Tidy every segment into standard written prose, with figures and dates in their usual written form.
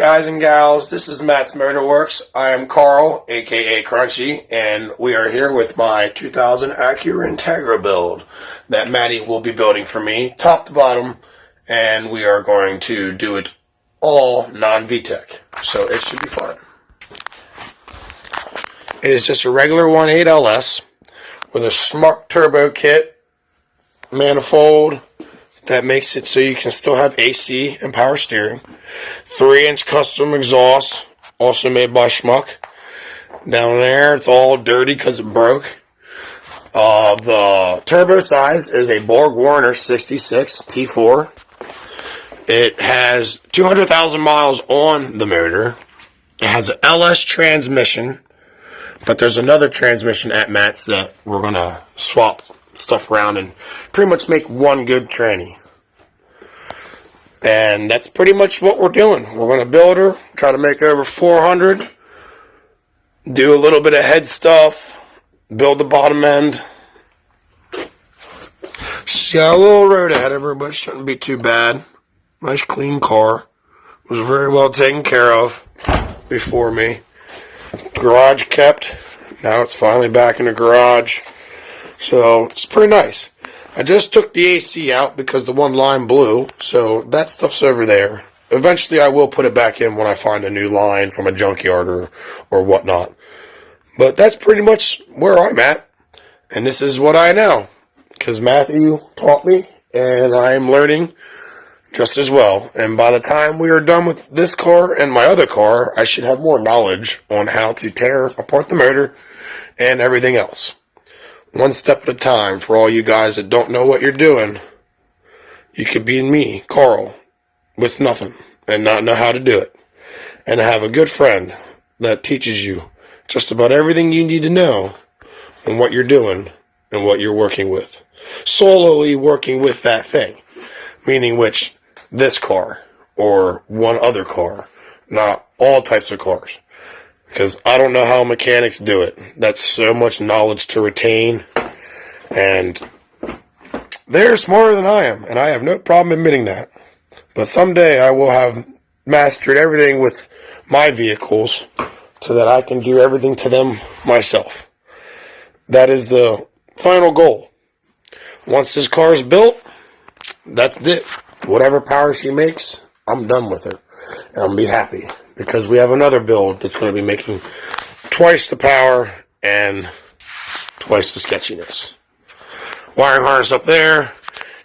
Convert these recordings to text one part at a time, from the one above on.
guys and gals? This is Matt's Motorworks. I am Carl, aka Crunchy, and we are here with my 2000 Acura Integra build that Matty will be building for me, top to bottom, and we are going to do it all non-VTEC, so it should be fun. It is just a regular 1.8 LS with a Schmuck turbo kit, manifold, that makes it so you can still have AC and power steering. 3-inch custom exhaust, also made by Schmuck. Down there, it's all dirty because it broke. The turbo size is a Borg Warner 66 T4. It has 200,000 miles on the motor. It has an LS transmission, but there's another transmission at Matt's that we're going to swap stuff around and pretty much make one good tranny. And that's pretty much what we're doing. We're going to build her, try to make over 400, do a little bit of head stuff, build the bottom end. She's got a little road ahead of her, but shouldn't be too bad. Nice clean car. Was very well taken care of before me. Garage kept. Now it's finally back in the garage. So it's pretty nice. I just took the AC out because the one line blew, so that stuff's over there. Eventually I will put it back in when I find a new line from a junkyard or whatnot. But that's pretty much where I'm at. And this is what I know. Because Matthew taught me, and I am learning just as well. And by the time we are done with this car and my other car, I should have more knowledge on how to tear apart the motor and everything else. One step at a time for all you guys that don't know what you're doing. You could be me, Carl, with nothing and not know how to do it. And have a good friend that teaches you just about everything you need to know on what you're doing and what you're working with. Solely working with that thing. Meaning which, this car or one other car. Not all types of cars. Because I don't know how mechanics do it. That's so much knowledge to retain. And they're smarter than I am. And I have no problem admitting that. But someday I will have mastered everything with my vehicles so that I can do everything to them myself. That is the final goal. Once this car is built, that's it. Whatever power she makes, I'm done with her. And I'll be happy. Because we have another build that's going to be making twice the power and twice the sketchiness. Wiring harness up there.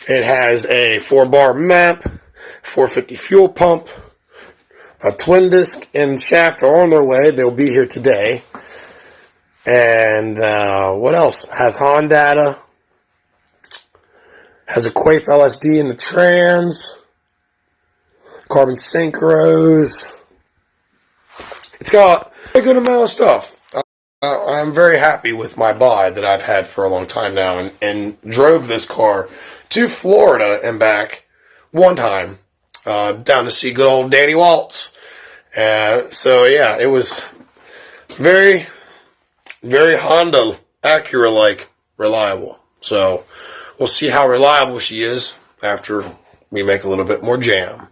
It has a 4-bar map, 450 fuel pump, a twin disc and shaft are on their way. They'll be here today. And what else? Has HON data. Has a Quaife LSD in the trans. Carbon synchros. It's got a good amount of stuff. I'm very happy with my buy that I've had for a long time now, and drove this car to Florida and back one time, down to see good old Danny Waltz. So yeah, it was very, very Honda Acura-like reliable. So we'll see how reliable she is after we make a little bit more jam.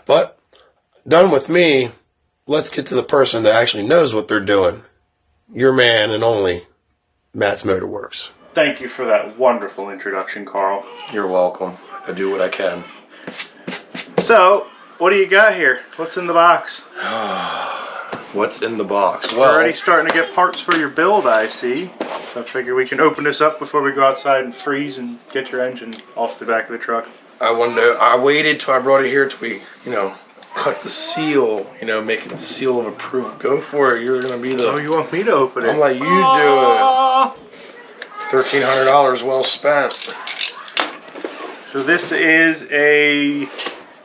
But done with me. Let's get to the person that actually knows what they're doing. Your man and only, Matt's Motorworks. Thank you for that wonderful introduction, Carl. You're welcome. I do what I can. So, what do you got here? What's in the box? What's in the box? We're already starting to get parts for your build, I see. So I figure we can open this up before we go outside and freeze and get your engine off the back of the truck. I waited till I brought it here till we, cut the seal, make it the seal of approval. Go for it. You're going to be the... Oh, you want me to open it? I'm like, you do it. $1,300 well spent. So this is a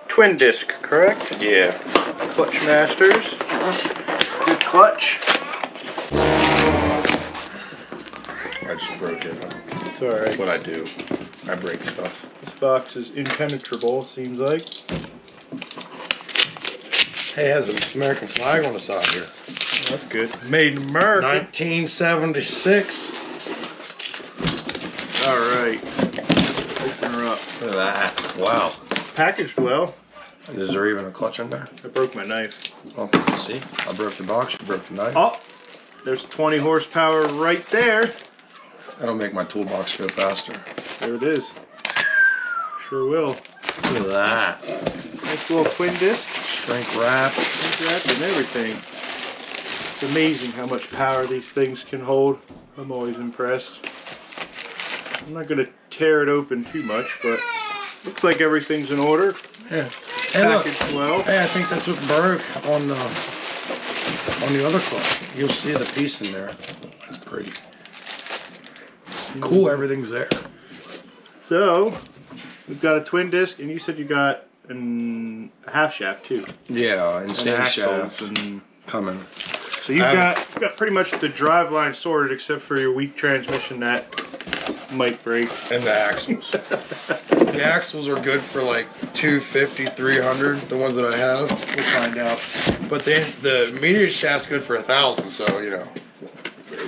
twin disc, correct? Yeah. Clutch Masters. Good clutch. I just broke it. It's alright. That's what I do. I break stuff. This box is impenetrable, seems like. Hey, it has an American flag on the side here. That's good. Made in America. 1976. Alright. Open her up. Look at that. Wow. Packaged well. Is there even a clutch in there? I broke my knife. Oh, see? I broke the box, you broke the knife. Oh, there's 20 horsepower right there. That'll make my toolbox go faster. There it is. Sure will. Look at that. Nice little twin disc. Shrink wrap. Shrink wrap and everything. It's amazing how much power these things can hold. I'm always impressed. I'm not going to tear it open too much, but looks like everything's in order. Yeah. Hey, look. Packaged well. Hey, I think that's what broke on the other clutch. You'll see the piece in there. That's pretty. Cool, everything's there. So, we've got a twin disc, and you said you got a half shaft too. Yeah, insane And shaft axles and coming. so you've got pretty much the drive line sorted, except for your weak transmission that might break. And the axles. The axles are good for like 250, 300, the ones that I have. We'll find out. But the immediate shaft's good for 1,000, so you know.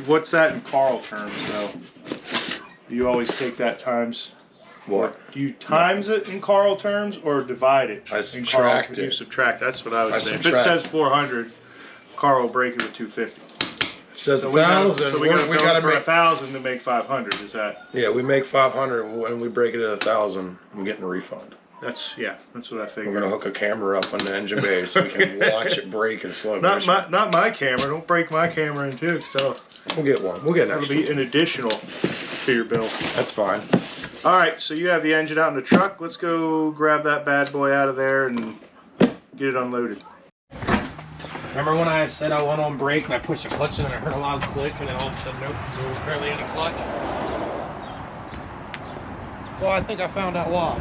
What's that in Carl terms, though? Do you always take that times? What? Do you times it in Carl terms or divide it? I in subtract Carl? it. You subtract. That's what I would say. If it subtract. says 400, Carl will break it with 250. It says So 1,000. So we got to for make 1,000 to make 500. Is that? Yeah, we make 500 when we break it at 1,000. I'm getting a refund. That's what I figured. We're gonna hook a camera up on the engine bay so we can watch it break in slow Not motion. my camera. Don't break my camera in too. So We'll get one. We'll get an that'll extra. be an additional to your bill. That's fine. All right. So you have the engine out in the truck. Let's go grab that bad boy out of there and get it unloaded. Remember when I said I went on brake and I pushed the clutch in and I heard a loud click and then all of a sudden nope, there was barely any clutch? Well, I think I found out why.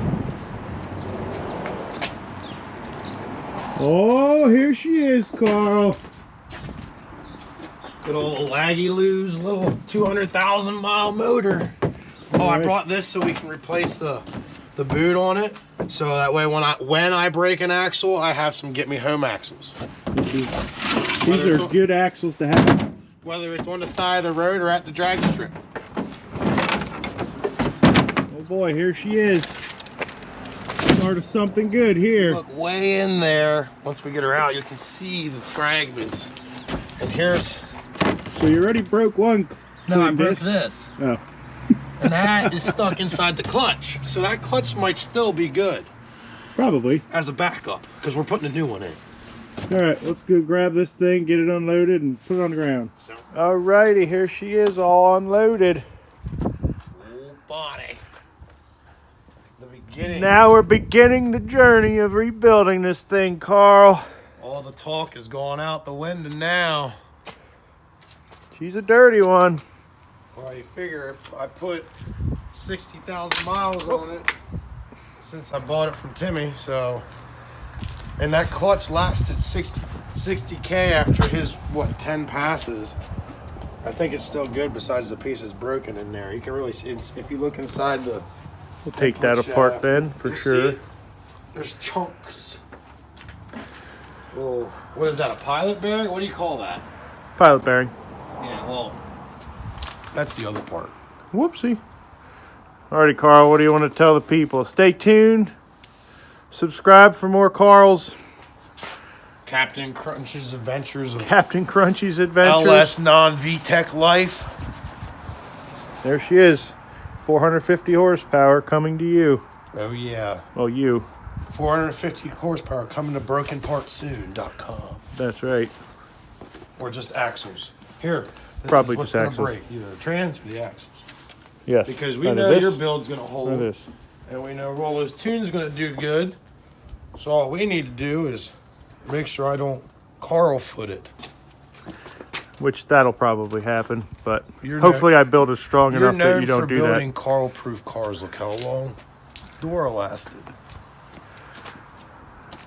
Oh, here she is, Carl. Good old laggy loose little 200,000 mile motor. Oh, I brought this so we can replace the boot on it. So that way when I break an axle, I have some get me home axles. These are good axles to have. Whether it's on the side of the road or at the drag strip. Oh boy, here she is. Start of something good here. Look way in there. Once we get her out, you can see the fragments. And here's... So you already broke one. No, I twin broke disc? this. Oh. And that is stuck inside the clutch. So that clutch might still be good Probably. as a backup because we're putting a new one in. All right, let's go grab this thing, get it unloaded, and put it on the ground. All righty, here she is, all unloaded. Full body. The beginning. Now we're beginning the journey of rebuilding this thing, Carl. All the talk is going out the window now. She's a dirty one. Well, you figure I put 60,000 miles on it since I bought it from Timmy, so... And that clutch lasted 60K after his, 10 passes. I think it's still good besides the pieces broken in there. You can really see, if you look inside the... We'll take that apart then, for you'll sure. see there's chunks. Well, what is that, a pilot bearing? What do you call that? Pilot bearing. Yeah, well, that's the other part. Whoopsie. Alrighty, Carl, what do you want to tell the people? Stay tuned. Subscribe for more Carl's Captain Crunch's Adventures of Captain Crunchy's Adventures. LS non-VTEC life. There she is. 450 horsepower coming to you. Oh yeah. Well, you. 450 horsepower coming to brokenpartsoon.com. That's right. Or just axles. Here. This Probably is what's just gonna axles. break, either the trans or the axles. Yes. Because we None of know this, your build's gonna none of hold. this. And we know Rollo's tune's gonna do good. So all we need to do is make sure I don't Carl foot it. Which that'll probably happen, but You're hopefully I build it strong You're enough that known you don't for do building that. Carl-proof cars. Look how long Dora lasted.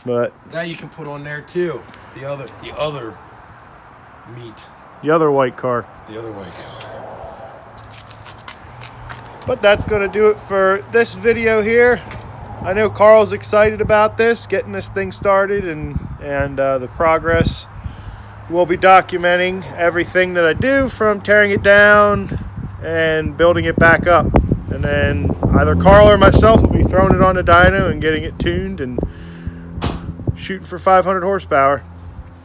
But That you can put on there too. The other meat. the other white car. The other white car. But that's going to do it for this video here. I know Carl's excited about this, getting this thing started and the progress. We'll be documenting everything that I do from tearing it down and building it back up. And then either Carl or myself will be throwing it on the dyno and getting it tuned and shooting for 500 horsepower.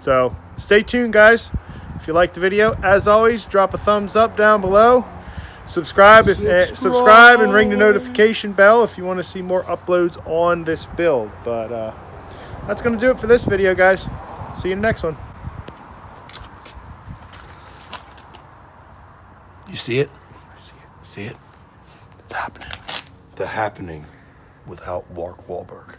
So stay tuned, guys. If you liked the video, as always, drop a thumbs up down below. Subscribe and ring the notification bell if you want to see more uploads on this build. But that's going to do it for this video, guys. See you in the next one. You see it? See it? It's happening. The Happening without Mark Wahlberg.